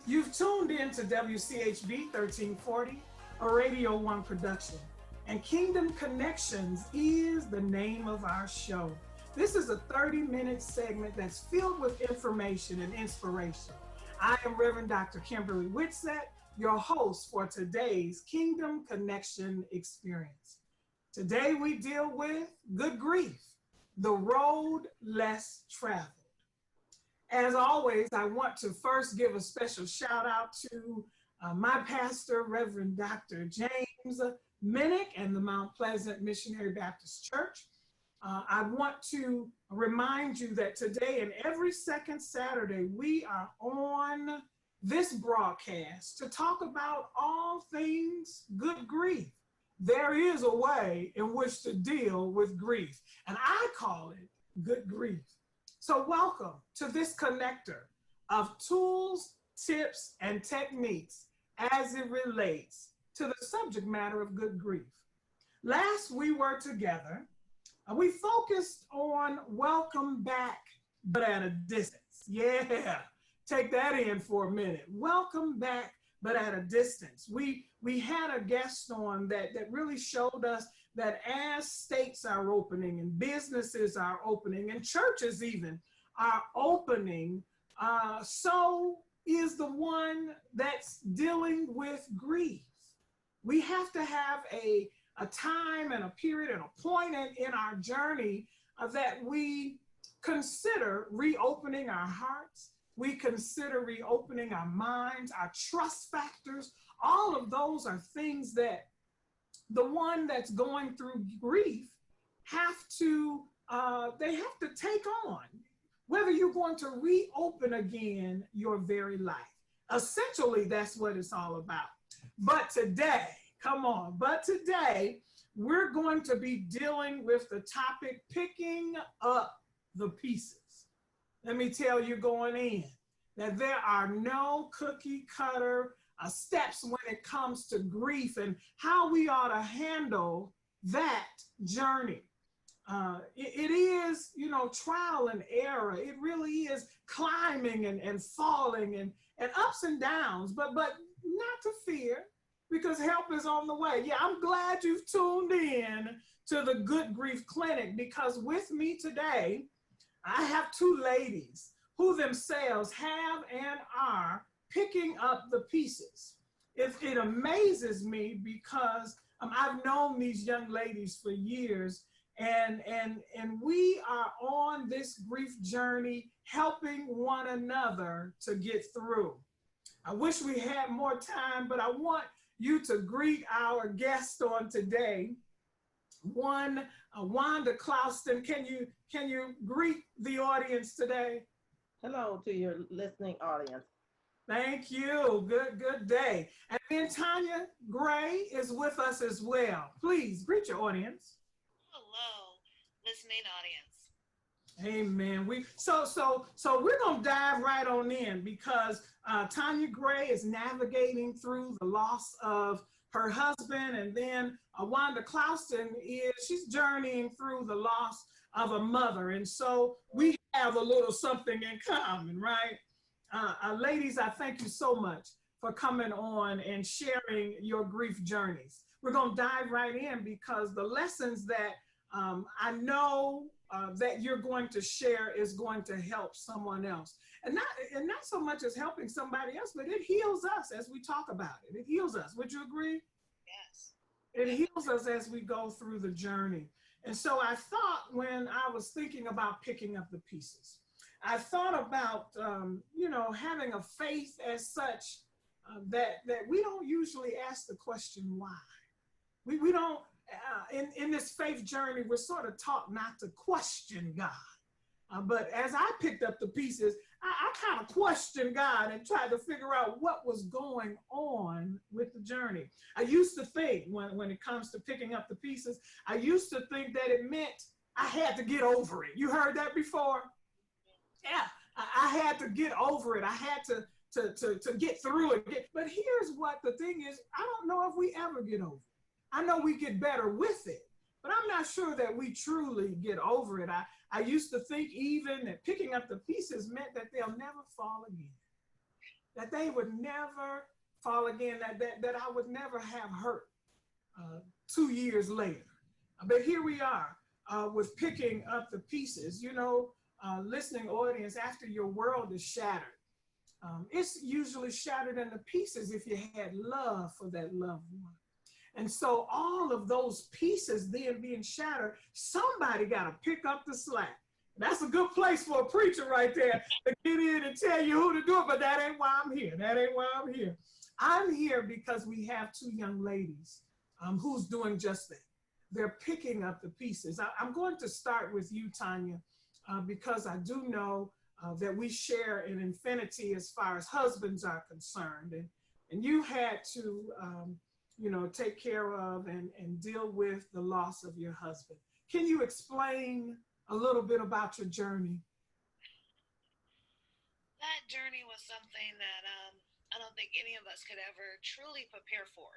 You've tuned in to WCHB 1340, a Radio 1 production, and Kingdom Connections is the name of our show. This is a 30-minute segment that's filled with information and inspiration. I am Reverend Dr. Kimberly Whitsett, your host for today's Kingdom Connection experience. Today we deal with good grief, the road less traveled. As always, I want to first give a special shout out to my pastor, Reverend Dr. James Minnick and the Mount Pleasant Missionary Baptist Church. I want to remind you that today and every second Saturday, we are on this broadcast to talk about all things good grief. There is a way in which to deal with grief, and I call it good grief. So welcome to this connector of tools, tips, and techniques as it relates to the subject matter of good grief. Last we were together, we focused on welcome back, but at a distance. Yeah, take that in for a minute. Welcome back, but at a distance. We had a guest on that really showed us that as states are opening and businesses are opening and churches even are opening, so is the one that's dealing with grief. We have to have a time and a period and a point in our journey that we consider reopening our hearts. We consider reopening our minds, our trust factors. All of those are things that the one that's going through grief have to take on, whether you're going to reopen again your very life. Essentially, that's what it's all about. But today, we're going to be dealing with the topic, picking up the pieces. Let me tell you going in that there are no cookie cutter steps when it comes to grief and how we ought to handle that journey. It is, trial and error. It really is climbing and falling and ups and downs, but not to fear because help is on the way. Yeah, I'm glad you've tuned in to the Good Grief Clinic because with me today, I have two ladies who themselves have and are picking up the pieces. It amazes me because I've known these young ladies for years and we are on this grief journey helping one another to get through. I wish we had more time, but I want you to greet our guest on today. One, Wanda Clouston, can you greet the audience today? Hello to your listening audience. Thank you. Good day. And then Tanya Gray is with us as well. Please greet your audience. Hello, listening audience. Amen. So we're gonna dive right on in because Tanya Gray is navigating through the loss of her husband, and then Wanda Clouston she's journeying through the loss of a mother, and so we have a little something in common, right? Ladies, I thank you so much for coming on and sharing your grief journeys. We're going to dive right in because the lessons that I know that you're going to share is going to help someone else. And not so much as helping somebody else, but it heals us as we talk about it. It heals us. Would you agree? Yes. It heals us as we go through the journey. And so I thought when I was thinking about picking up the pieces, I thought about, having a faith as such that we don't usually ask the question why. We don't, in this faith journey, we're sort of taught not to question God. But as I picked up the pieces, I kind of questioned God and tried to figure out what was going on with the journey. I used to think when it comes to picking up the pieces, I used to think that it meant I had to get over it. You heard that before? Yeah, I had to get over it. I had to get through it. But here's what the thing is, I don't know if we ever get over it. I know we get better with it, but I'm not sure that we truly get over it. I used to think even that picking up the pieces meant that they'll never fall again. that they would never fall again, that I would never have hurt 2 years later. But here we are with picking up the pieces. Listening audience, after your world is shattered, it's usually shattered into pieces if you had love for that loved one. And so all of those pieces then being shattered, somebody got to pick up the slack. That's a good place for a preacher right there to get in and tell you who to do it, but that ain't why I'm here. That ain't why I'm here. I'm here because we have two young ladies who's doing just that. They're picking up the pieces. I'm going to start with you, Tanya, because I do know that we share an infinity as far as husbands are concerned. And you had to, take care of and deal with the loss of your husband. Can you explain a little bit about your journey? That journey was something that I don't think any of us could ever truly prepare for.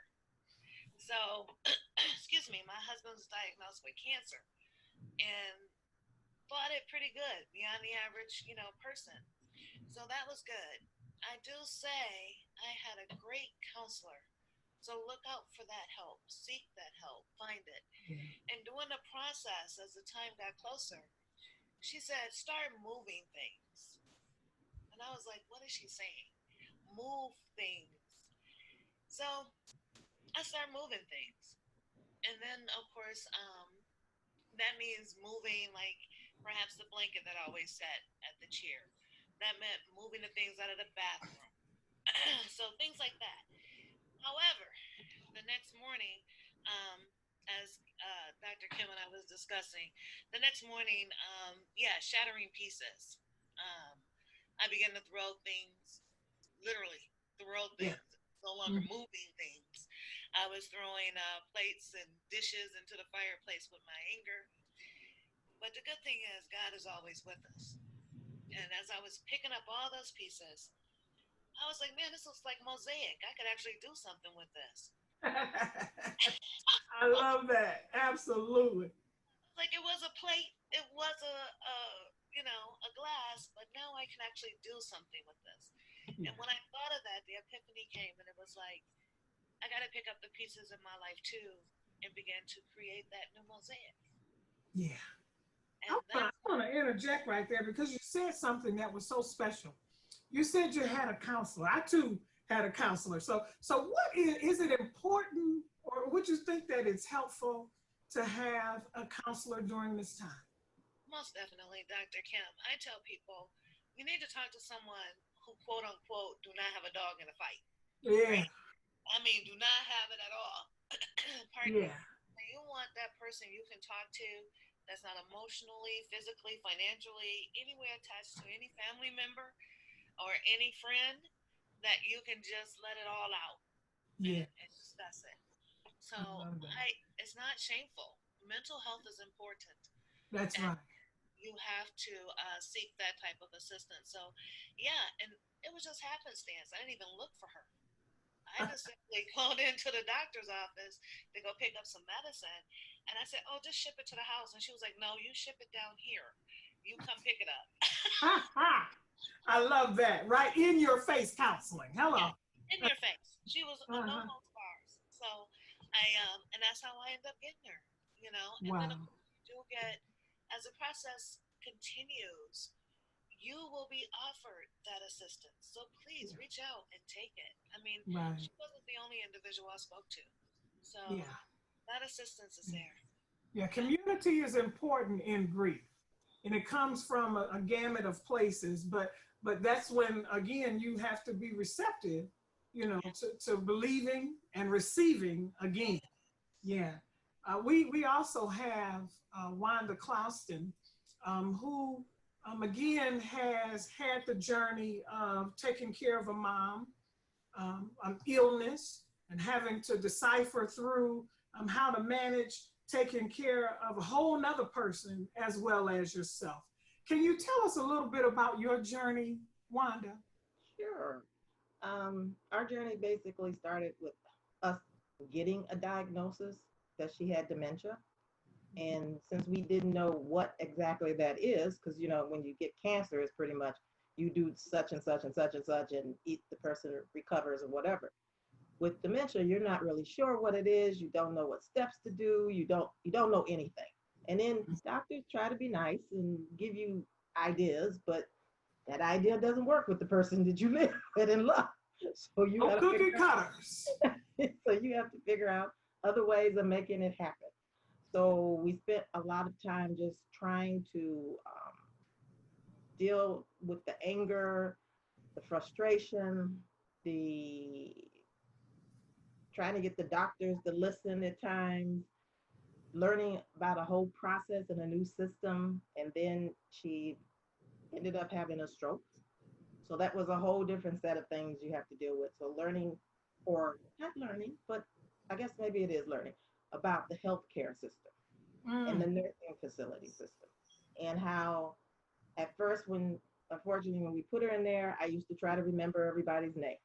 So, excuse me, my husband was diagnosed with cancer and fought it pretty good, beyond the average, person. So that was good. I do say I had a great counselor. So look out for that help, seek that help, find it. And during the process, as the time got closer, she said, start moving things. And I was like, what is she saying? Move things. So I started moving things. And then, of course, that means moving, like perhaps the blanket that I always sat at the chair. That meant moving the things out of the bathroom. So things like that. However, the next morning, as Dr. Kim and I was discussing, the next morning, shattering pieces. Um, I began to throw things, literally throw things, no longer moving things. I was throwing plates and dishes into the fireplace with my anger. But the good thing is, God is always with us. And as I was picking up all those pieces, I was like, man, this looks like mosaic. I could actually do something with this. I love that. Absolutely. Like it was a plate, it was a glass, but now I can actually do something with this. Yeah. And when I thought of that, the epiphany came, and it was like, I got to pick up the pieces in my life too and begin to create that new mosaic. Yeah. And I want to interject right there because you said something that was so special. You said you had a counselor. I too had a counselor. So what is it important, or would you think that it's helpful to have a counselor during this time? most definitely, Dr. Kim. I tell people you need to talk to someone who, quote unquote, do not have a dog in a fight. Yeah. Right? I mean, do not have it at all. Pardon me. Yeah. You want that person you can talk to that's not emotionally, physically, financially, anywhere attached to any family member or any friend, that you can just let it all out Yeah. and discuss it. So I love that. it's not shameful. Mental health is important, That's and right. you have to seek that type of assistance. So, yeah, and it was just happenstance. I didn't even look for her. I just simply called into the doctor's office to go pick up some medicine. And I said, oh, just ship it to the house. And she was like, no, you ship it down here. You come pick it up. I love that. Right in your face counseling. Yeah, Hello. in your face. She was no Uh-huh. holds bars. So and that's how I end up getting her, And then of Wow. course you do get, as the process continues, you will be offered that assistance. So please Yeah. reach out and take it. I mean, Right. she wasn't the only individual I spoke to. So Yeah. that assistance is there. Yeah. Community is important in grief, and it comes from a gamut of places. But that's when again you have to be receptive, to believing and receiving again. Yeah. We also have Wanda Clouston, who again has had the journey of taking care of a mom, illness, and having to decipher through how to manage taking care of a whole nother person as well as yourself. Can you tell us a little bit about your journey, Wanda? Sure. Our journey basically started with us getting a diagnosis that she had dementia. And since we didn't know what exactly that is, because when you get cancer, it's pretty much you do such and such and such and such, and the person recovers or whatever. With dementia, you're not really sure what it is. You don't know what steps to do. You don't know anything. And then doctors try to be nice and give you ideas, but that idea doesn't work with the person that you live with and love. So you No got to cookie cutters. so you have to figure out other ways of making it happen. So we spent a lot of time just trying to deal with the anger, the frustration, the trying to get the doctors to listen at times, learning about a whole process and a new system. And then she ended up having a stroke. So that was a whole different set of things you have to deal with. So learning, or not learning, but I guess maybe it is learning about the healthcare system and the nursing facility system, and how at first, unfortunately, when we put her in there, I used to try to remember everybody's name.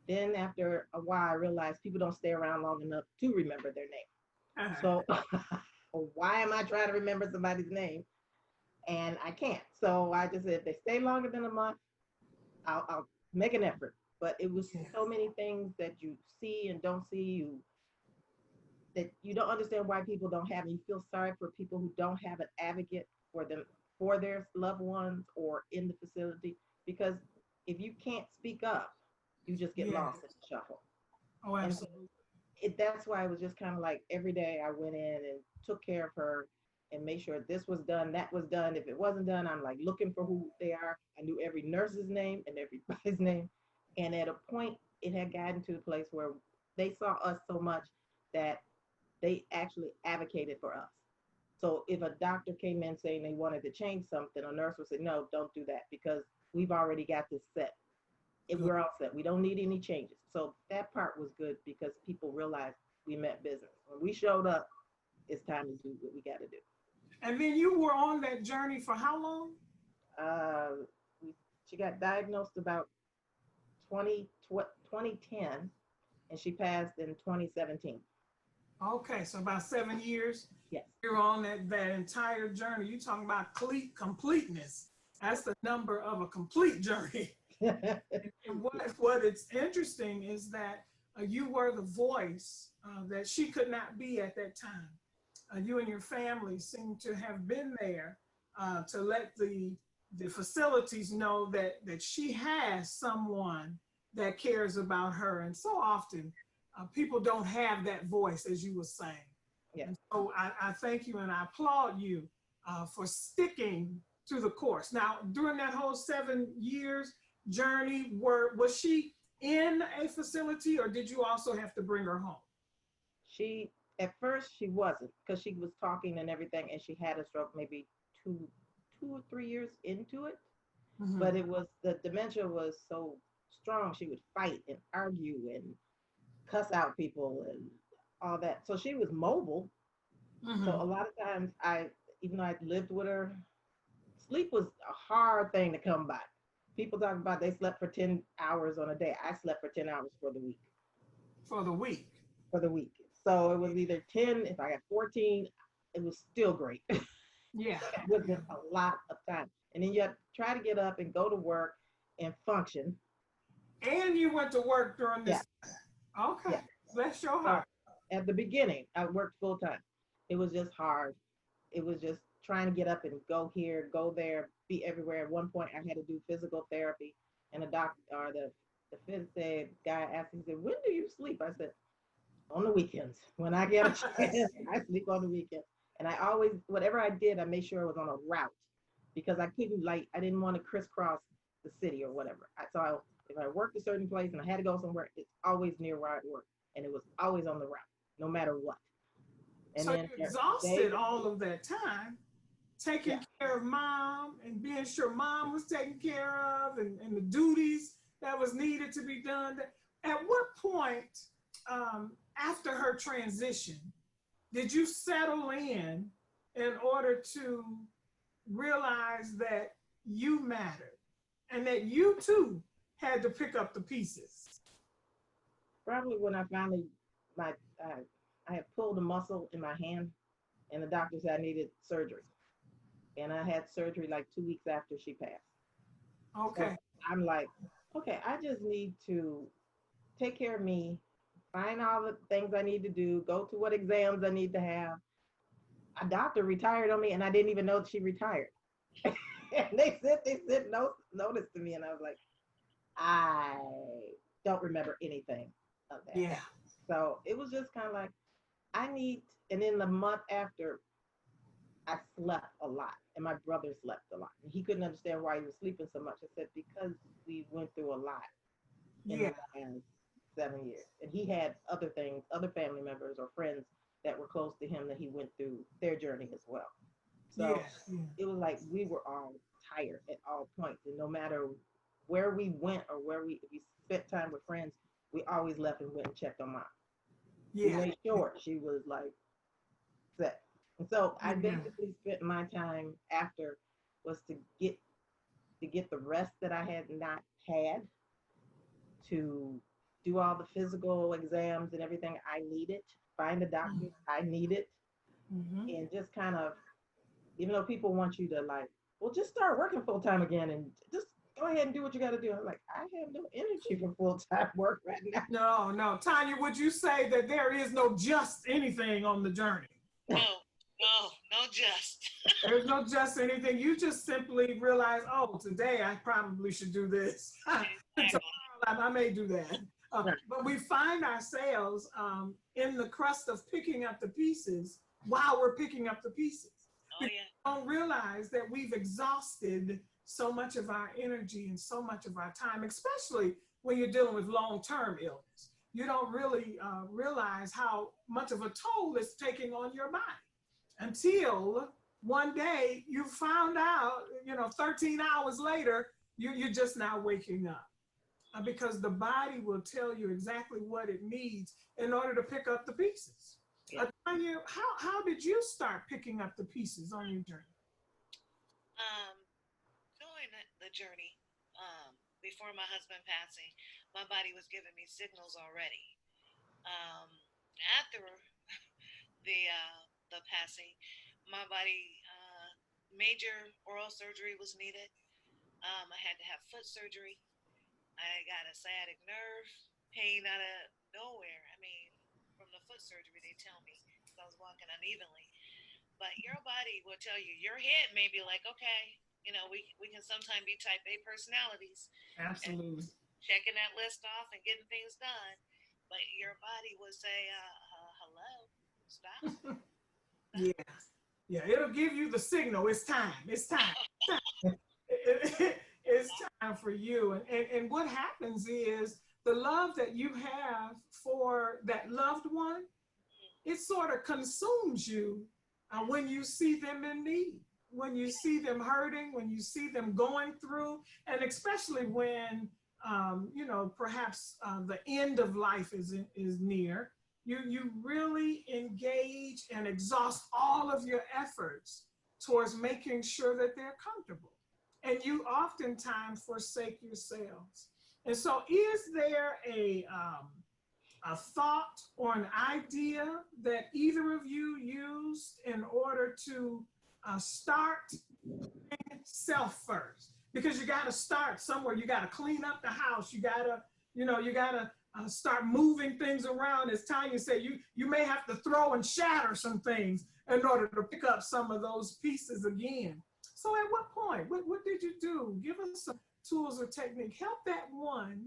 Then after a while, I realized people don't stay around long enough to remember their name. So why am I trying to remember somebody's name? And I can't. So I just said, if they stay longer than a month, I'll make an effort. But it was so many things that you see and don't see, that you don't understand why people don't have, and you feel sorry for people who don't have an advocate for them, for their loved ones or in the facility. Because if you can't speak up, you just get lost in the shuffle. Oh, absolutely. And so that's why it was just kind of like every day I went in and took care of her and made sure this was done, that was done. If it wasn't done, I'm like looking for who they are. I knew every nurse's name and everybody's name. And at a point, it had gotten to the place where they saw us so much that they actually advocated for us. So if a doctor came in saying they wanted to change something, a nurse would say, no, don't do that, because we've already got this set. We're all set. We don't need any changes. So that part was good because people realized we meant business. When we showed up, it's time to do what we got to do. And then you were on that journey for how long? She got diagnosed about 2010, and she passed in 2017. Okay, so about 7 years. Yes. You're on that entire journey. You're talking about completeness. That's the number of a complete journey. And what is interesting is that you were the voice that she could not be at that time. You and your family seem to have been there to let the facilities know that she has someone that cares about her. And so often people don't have that voice, as you were saying. Yeah. And so I thank you and I applaud you for sticking to the course. Now, during that whole 7 years journey, was she in a facility, or did you also have to bring her home? At first she wasn't, because she was talking and everything, and she had a stroke maybe two or 3 years into it. Mm-hmm. But the dementia was so strong. She would fight and argue and cuss out people and all that. So she was mobile. Mm-hmm. So a lot of times even though I lived with her, sleep was a hard thing to come by. People talk about they slept for 10 hours on a day. I slept for 10 hours for the week. For the week? For the week. So it was either 10, if I got 14, it was still great. Yeah. It wasn't a lot of time. And then you have to try to get up and go to work and function. And you went to work during this. Yeah. Okay. Yeah. Bless your heart. At the beginning, I worked full time. It was just hard. It was just trying to get up and go here, go there, be everywhere. At one point, I had to do physical therapy, and the doctor, or the phys guy asked me, he said, "When do you sleep?" I said, "On the weekends. When I get a chance, I sleep on the weekends." And I always, whatever I did, I made sure it was on a route, because I didn't want to crisscross the city or whatever. So if I worked a certain place and I had to go somewhere, it's always near where I work, and it was always on the route, no matter what. And so you exhausted all of that time taking care of mom and being sure mom was taken care of, and the duties that was needed to be done. At what point after her transition did you settle in order to realize that you mattered and that you too had to pick up the pieces? Probably when I finally, I had pulled a muscle in my hand, and the doctor said I needed surgery. And I had surgery like 2 weeks after she passed. Okay. So I'm like, okay, I just need to take care of me, find all the things I need to do, go to what exams I need to have. A doctor retired on me, and I didn't even know that she retired. And they sent notice to me, and I was like, I don't remember anything of that. Yeah. So it was just kind of like, I need, and then the month after, I slept a lot, and my brother slept a lot. And he couldn't understand why he was sleeping so much. I said, because we went through a lot in the Yeah. last 7 years. And he had other things, other family members or friends that were close to him that he went through their journey as well. Yeah. So Yeah. it was like we were all tired at all points. And no matter where we went or if we spent time with friends, we always left and went and checked on mom. We Yeah. made sure she was like set. And so I Yeah. basically spent my time after was to get the rest that I had not had, to do all the physical exams and everything I needed, find the doctors I needed, Mm-hmm. and just kind of, even though people want you to like, well, just start working full time again and just go ahead and do what you got to do. I'm like, I have no energy for full time work right now. No, no. Tanya, would you say that there is no just anything on the journey? No, no, just. There's no just anything. You just simply realize, oh, today I probably should do this. Exactly. Tomorrow I may do that. But we find ourselves in the crust of picking up the pieces while we're picking up the pieces. Oh We yeah. don't realize that we've exhausted so much of our energy and so much of our time, especially when you're dealing with long-term illness. You don't really realize how much of a toll it's taking on your body until one day you found out, 13 hours later, you're just now waking up because the body will tell you exactly what it needs in order to pick up the pieces. Yeah. Tanya, how did you start picking up the pieces on your journey? Um, During the journey, before my husband passing, my body was giving me signals already. Um, After the passing, my body major oral surgery was needed. I had to have foot surgery. I got a sciatic nerve pain out of nowhere. I mean, from the foot surgery, they tell me because I was walking unevenly. But your body will tell you. Your head may be like, okay, we can sometimes be type A personalities and Absolutely. checking that list off and getting things done. But your body will say, hello, stop. Yeah. Yeah. It'll give you the signal. It's time. It's time. It's time for you. And what happens is the love that you have for that loved one, it sort of consumes you when you see them in need, when you see them hurting, when you see them going through, and especially when perhaps the end of life is near. You really engage and exhaust all of your efforts towards making sure that they're comfortable, and you oftentimes forsake yourselves. And so, is there a thought or an idea that either of you used in order to start self first? Because you got to start somewhere. You got to clean up the house. You got to start moving things around. As Tanya said, you may have to throw and shatter some things in order to pick up some of those pieces again. So at what point, what did you do? Give us some tools or technique. Help that one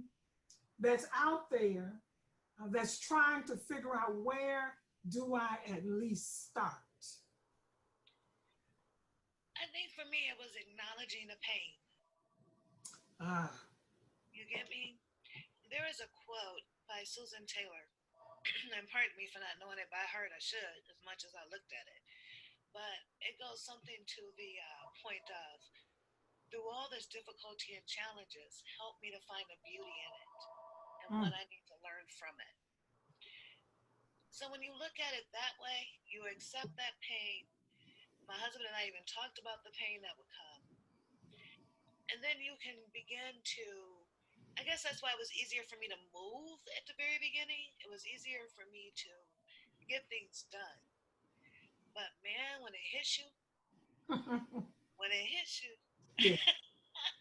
that's out there that's trying to figure out, where do I at least start? I think for me, it was acknowledging the pain. Ah, You get me? There is a quote by Susan Taylor, and pardon me for not knowing it by heart. I should, as much as I looked at it. But it goes something to the point of, through all this difficulty and challenges, help me to find the beauty in it and what I need to learn from it. So when you look at it that way, you accept that pain. My husband and I even talked about the pain that would come. And then you can begin to, I guess that's why it was easier for me to move at the very beginning. It was easier for me to get things done. But man, when it hits you, yeah, when it hits you, yeah,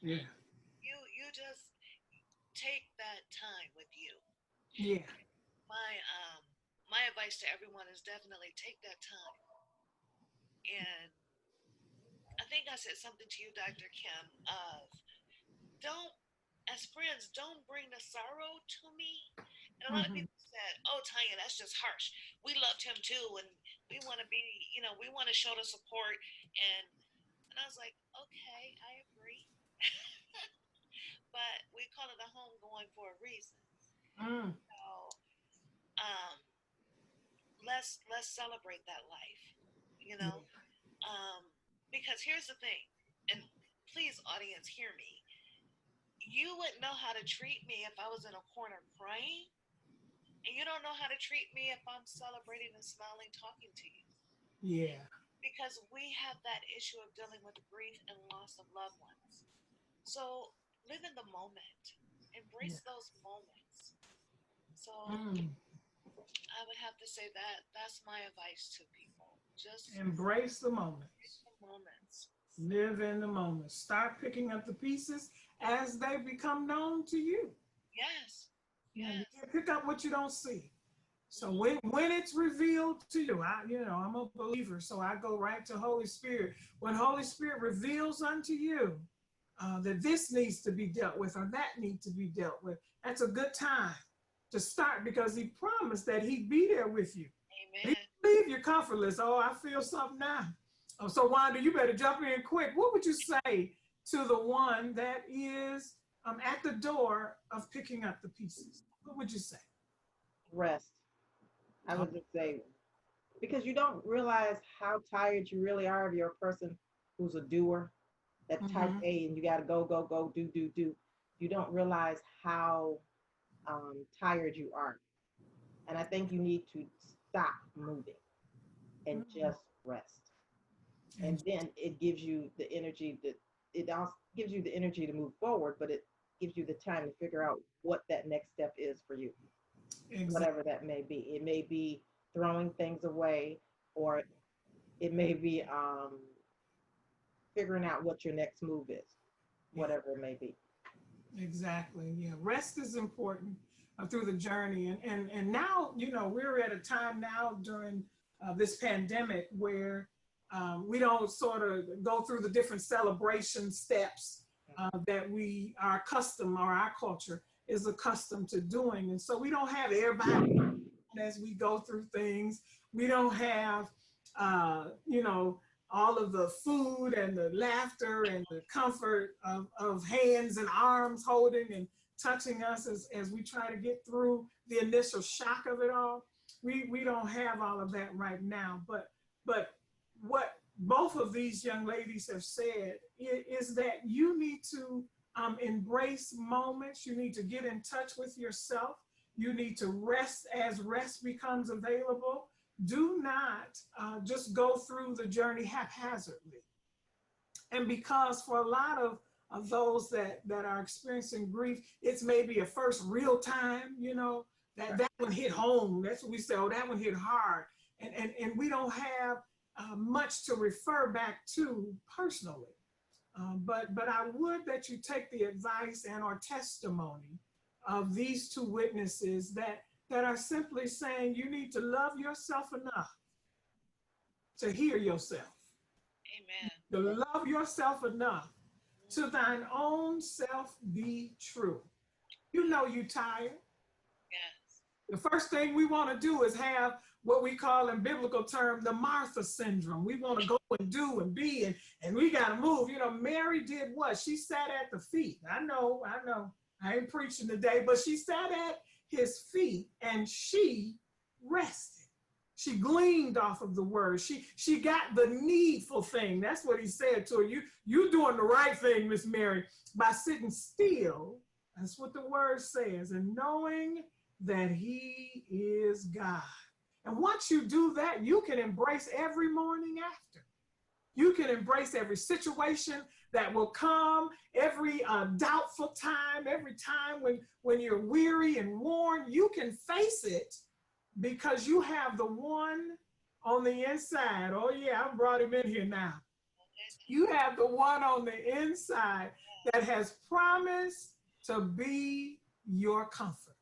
yeah. time with you. Yeah. My my advice to everyone is definitely take that time. And I think I said something to you, Dr. Kim, of don't, as friends, don't bring the sorrow to me. And a lot of Mm-hmm. people said, "Oh, Tanya, that's just harsh. We loved him too, and we want to be, we want to show the support." And I was like, "Okay, I agree." But we call it a home going for a reason. Mm. So um, let's celebrate that life, you Yeah. know. Um, because here's the thing, and please, audience, hear me. You wouldn't know how to treat me if I was in a corner crying, and you don't know how to treat me if I'm celebrating and smiling, talking to you. Yeah. Because we have that issue of dealing with grief and loss of loved ones. So live in the moment, Yeah. embrace those moments. So Mm. I would have to say that that's my advice to people. Just Embrace the embrace moments. the moments. Live in the moment. Start picking up the pieces as they become known to you. Yes, Yeah, you yes. can't pick up what you don't see. So Mm-hmm. when it's revealed to you, I'm a believer, so I go right to Holy Spirit. When Holy Spirit reveals unto you that this needs to be dealt with or that needs to be dealt with, that's a good time to start because He promised that He'd be there with you. He Amen. leave you comfortless. Oh, I feel something now. Oh, so Wanda, you better jump in quick. What would you say to the one that is at the door of picking up the pieces? What would you say? Rest. I Oh, would just say, because you don't realize how tired you really are if you're a person who's a doer, that type mm-hmm. A, and you got to go, go, go, do, do, do. You don't realize how tired you are. And I think you need to stop moving and Mm-hmm. just rest. And And then it gives you the energy that it also gives you the energy to move forward, but it gives you the time to figure out what that next step is for you, exactly. whatever that may be. It may be throwing things away, or it may be figuring out what your next move is, Yeah, whatever it may be. exactly. Yeah, rest is important through the journey, and now we're at a time now during this pandemic where we don't sort of go through the different celebration steps that we are accustomed or our culture is accustomed to doing, and so we don't have everybody as we go through things. We don't have, all of the food and the laughter and the comfort of hands and arms holding and touching us as we try to get through the initial shock of it all. We don't have all of that right now. But what both of these young ladies have said is that you need to embrace moments. You need to get in touch with yourself. You need to rest as rest becomes available. Do not just go through the journey haphazardly. And because for a lot of those that are experiencing grief, it's maybe a first real time, Right. that one hit home. That's what we say, oh, that one hit hard. And we don't have much to refer back to personally. But I would that you take the advice and or testimony of these two witnesses that are simply saying you need to love yourself enough to hear yourself, Amen. to Yes. love yourself enough to Mm-hmm. thine own self be true. You know you tired. Yes. The first thing we want to do is have what we call in biblical terms the Martha syndrome. We want to go and do and be and we got to move. Mary did what? She sat at the feet. I know. I ain't preaching today, but she sat at his feet and she rested. She gleaned off of the word. She got the needful thing. That's what he said to her. You doing the right thing, Miss Mary, by sitting still. That's what the word says. And knowing that he is God. And once you do that, you can embrace every morning after. You can embrace every situation that will come, every doubtful time, every time when you're weary and worn. You can face it because you have the one on the inside. Oh, yeah, I brought him in here now. You have the one on the inside that has promised to be your comfort.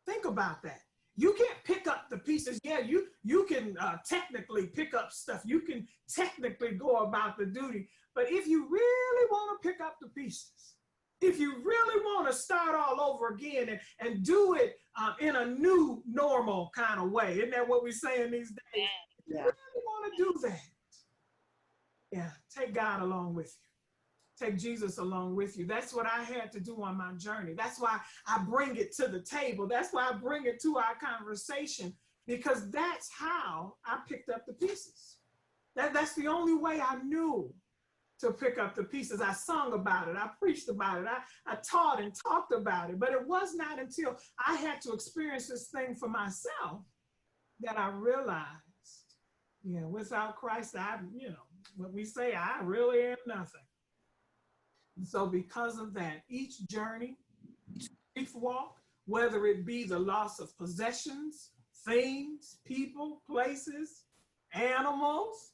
Think about that. You can't pick up the pieces. Yeah, you can technically pick up stuff. You can technically go about the duty. But if you really want to pick up the pieces, if you really want to start all over again and do it in a new normal kind of way, isn't that what we're saying these days? If you really want to do that, yeah, take God along with you. Take Jesus along with you. That's what I had to do on my journey. That's why I bring it to the table. That's why I bring it to our conversation, because that's how I picked up the pieces. That's the only way I knew to pick up the pieces. I sung about it. I preached about it. I taught and talked about it. But it was not until I had to experience this thing for myself that I realized, yeah, without Christ, what we say, I really am nothing. So because of that, each journey, each walk, whether it be the loss of possessions, things, people, places, animals,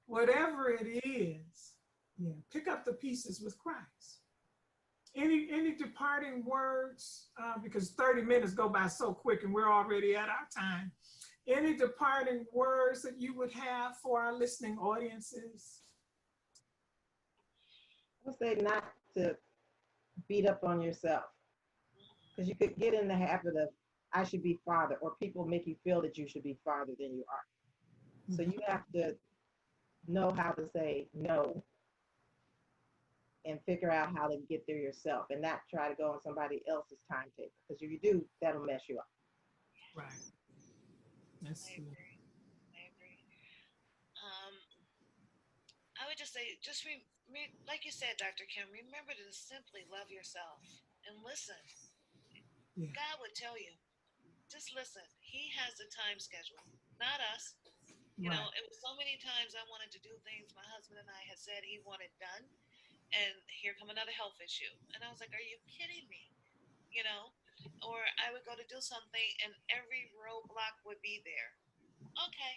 whatever it is, yeah, pick up the pieces with Christ. Any departing words, because 30 minutes go by so quick and we're already at our time. Any departing words that you would have for our listening audiences? I would say not to beat up on yourself, because you could get in the habit of, I should be farther, or people make you feel that you should be farther than you are. So you have to know how to say no and figure out how to get there yourself and not try to go on somebody else's timetable, because if you do, that'll mess you up. Right. That's I agree. I agree. I would just say, like you said, Dr. Kim, remember to simply love yourself and listen. Yeah. God would tell you, just listen. He has a time schedule, not us. You Right. know, it was so many times I wanted to do things my husband and I had said he wanted done, and here come another health issue. And I was like, are you kidding me? You know, or I would go to do something and every roadblock would be there. Okay.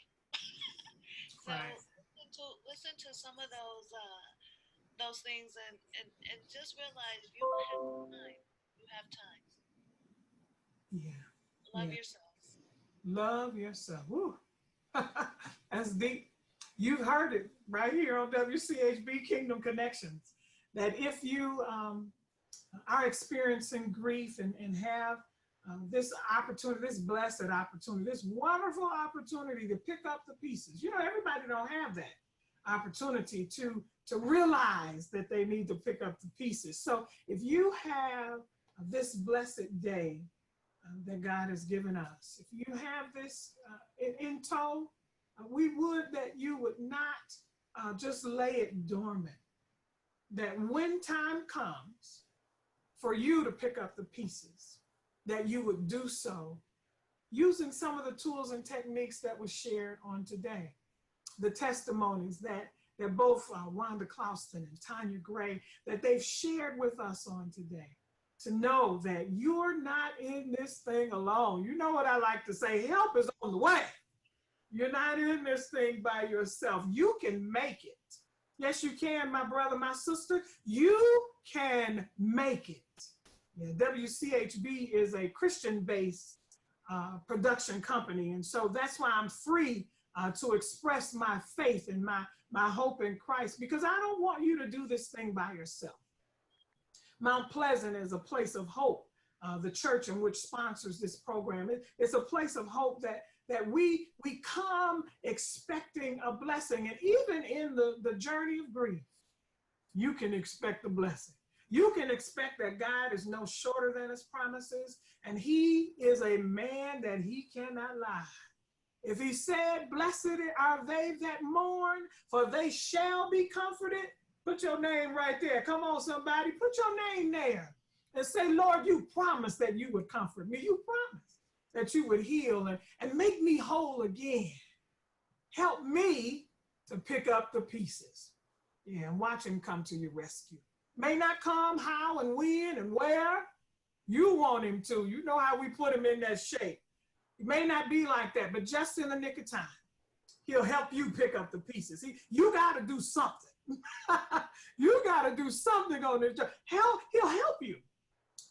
So Right. listen to some of those things and just realize you have time. You have time. Yeah. Love Yeah. yourselves. Love yourself. Woo. That's deep. You've heard it right here on WCHB Kingdom Connections, that if you are experiencing grief and have this opportunity, this blessed opportunity, this wonderful opportunity to pick up the pieces. You know, everybody don't have that opportunity to realize that they need to pick up the pieces. So if you have this blessed day that God has given us, if you have this in tow, we would that you would not just lay it dormant, that when time comes for you to pick up the pieces, that you would do so using some of the tools and techniques that were shared on today. The testimonies that both Wanda Clouston and Tanya Gray, that they've shared with us on today, to know that you're not in this thing alone. You know what I like to say, help is on the way. You're not in this thing by yourself. You can make it. Yes, you can, my brother, my sister. You can make it. Yeah, WCHB is a Christian-based production company, and so that's why I'm free to express my faith and my hope in Christ, because I don't want you to do this thing by yourself. Mount Pleasant is a place of hope. The church in which sponsors this program, it's a place of hope that we come expecting a blessing, and even in the journey of grief, you can expect a blessing. You can expect that God is no shorter than his promises, and he is a man that he cannot lie. If he said, blessed are they that mourn, for they shall be comforted, put your name right there. Come on, somebody, put your name there and say, Lord, you promised that you would comfort me. You promised that you would heal and make me whole again. Help me to pick up the pieces. Yeah, and watch him come to your rescue. May not come how and when and where you want him to. You know how we put him in that shape. It may not be like that, but just in the nick of time, he'll help you pick up the pieces. You got to do something. You got to do something on this job. He'll help you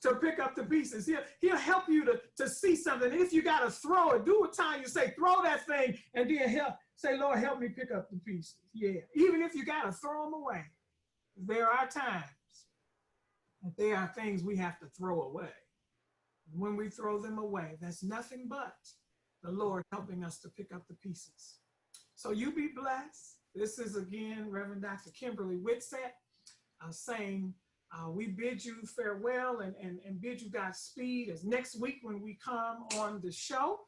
to pick up the pieces. He'll help you to see something. If you got to throw it, do what time you say, throw that thing, and then say, Lord, help me pick up the pieces. Yeah, even if you got to throw them away. There are times that there are things we have to throw away. When we throw them away, that's nothing but the Lord helping us to pick up the pieces. So you be blessed. This is again Reverend Dr. Kimberly Whitsett saying we bid you farewell and bid you Godspeed. As next week when we come on the show,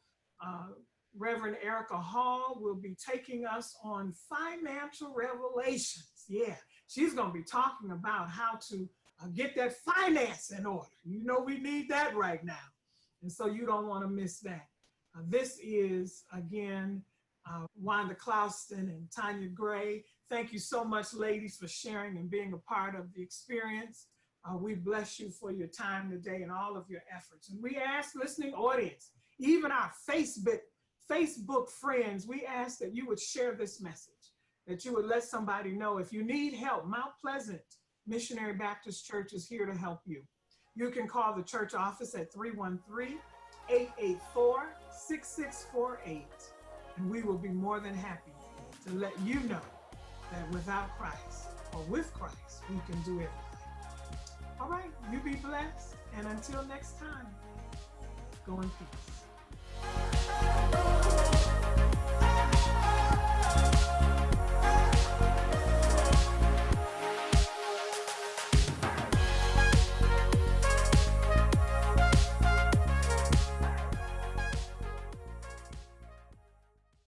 Reverend Erica Hall will be taking us on financial revelations. Yeah, she's going to be talking about how to get that finance in order. You know we need that right now. And so you don't want to miss that. This is, again, Wanda Clouston and Tanya Gray. Thank you so much, ladies, for sharing and being a part of the experience. We bless you for your time today and all of your efforts. And we ask listening audience, even our Facebook friends, we ask that you would share this message, that you would let somebody know if you need help. Mount Pleasant Missionary Baptist Church is here to help you. You can call the church office at 313-884-6648, and we will be more than happy to let you know that without Christ, or with Christ, we can do everything. All right, you be blessed, and until next time, go in peace.